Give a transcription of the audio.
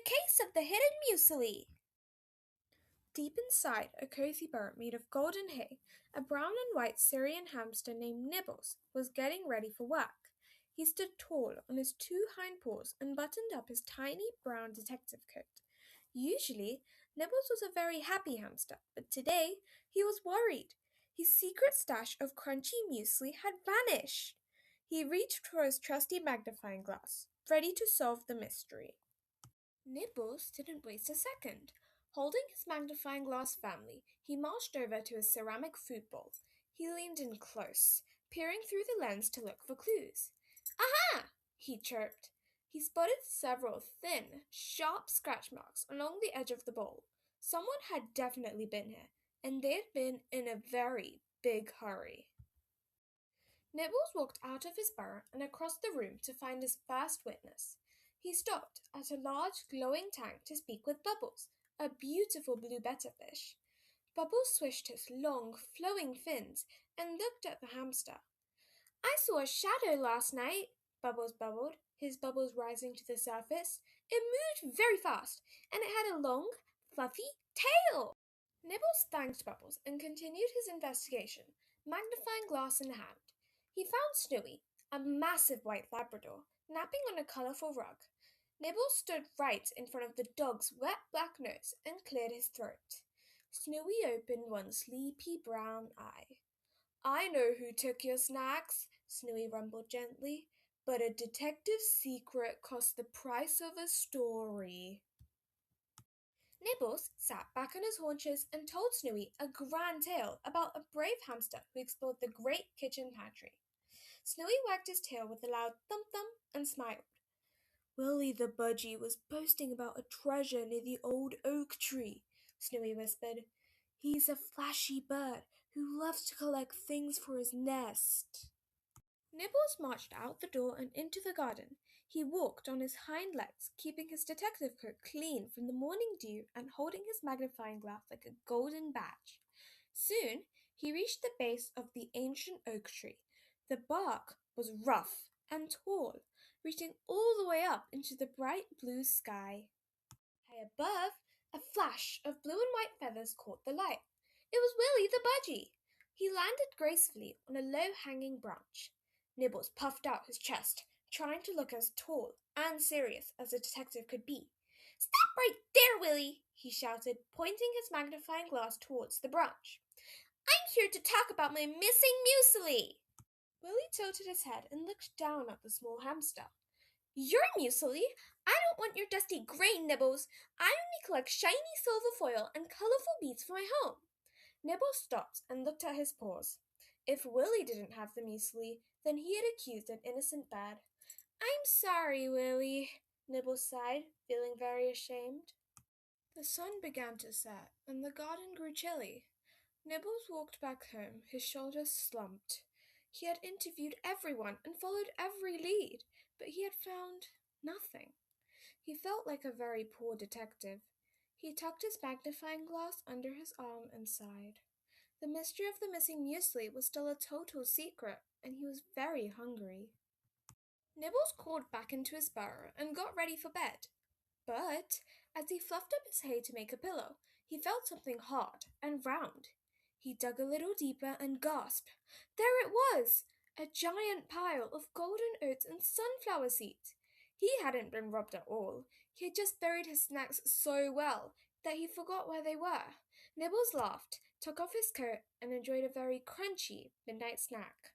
case of the hidden muesli. Deep inside a cozy burrow made of golden hay, a brown and white Syrian hamster named Nibbles was getting ready for work. He stood tall on his two hind paws and buttoned up his tiny brown detective coat. Usually, Nibbles was a very happy hamster, but today he was worried. His secret stash of crunchy muesli had vanished. He reached for his trusty magnifying glass, ready to solve the mystery. Nibbles didn't waste a second. Holding his magnifying glass firmly, he marched over to his ceramic food bowl. He leaned in close, peering through the lens to look for clues. Aha! He chirped. He spotted several thin, sharp scratch marks along the edge of the bowl. Someone had definitely been here, and they had been in a very big hurry. Nibbles walked out of his burrow and across the room to find his first witness. He stopped at a large glowing tank to speak with Bubbles, a beautiful blue betterfish. Bubbles swished his long, flowing fins and looked at the hamster. I saw a shadow last night, Bubbles bubbled, his bubbles rising to the surface. It moved very fast, and it had a long, fluffy tail. Nibbles thanked Bubbles and continued his investigation, magnifying glass in hand. He found Snowy, a massive white Labrador, napping on a colourful rug. Nibbles stood right in front of the dog's wet black nose and cleared his throat. Snowy opened one sleepy brown eye. I know who took your snacks, Snowy rumbled gently, but a detective's secret cost the price of a story. Nibbles sat back on his haunches and told Snowy a grand tale about a brave hamster who explored the great kitchen pantry. Snowy wagged his tail with a loud thump-thump and smiled. Willie the Budgie was boasting about a treasure near the old oak tree, Snowy whispered. He's a flashy bird who loves to collect things for his nest. Nibbles marched out the door and into the garden. He walked on his hind legs, keeping his detective coat clean from the morning dew and holding his magnifying glass like a golden badge. Soon he reached the base of the ancient oak tree. The bark was rough and tall, reaching all the way up into the bright blue sky. High above, a flash of blue and white feathers caught the light. It was Willie the Budgie. He landed gracefully on a low-hanging branch. Nibbles puffed out his chest, trying to look as tall and serious as a detective could be. Stop right there, Willie, he shouted, pointing his magnifying glass towards the branch. I'm here to talk about my missing muesli. Willie tilted his head and looked down at the small hamster. Your muesli? I don't want your dusty grey, Nibbles. I only collect shiny silver foil and colourful beads for my home. Nibbles stopped and looked at his paws. If Willie didn't have the muesli, then he had accused an innocent bird. I'm sorry, Willie, Nibbles sighed, feeling very ashamed. The sun began to set, and the garden grew chilly. Nibbles walked back home, his shoulders slumped. He had interviewed everyone and followed every lead, but he had found nothing. He felt like a very poor detective. He tucked his magnifying glass under his arm and sighed. The mystery of the missing muesli was still a total secret, and he was very hungry. Nibbles crawled back into his burrow and got ready for bed. But as he fluffed up his hay to make a pillow, he felt something hard and round. He dug a little deeper and gasped. There it was! A giant pile of golden oats and sunflower seeds. He hadn't been robbed at all. He had just buried his snacks so well that he forgot where they were. Nibbles laughed, took off his coat, and enjoyed a very crunchy midnight snack.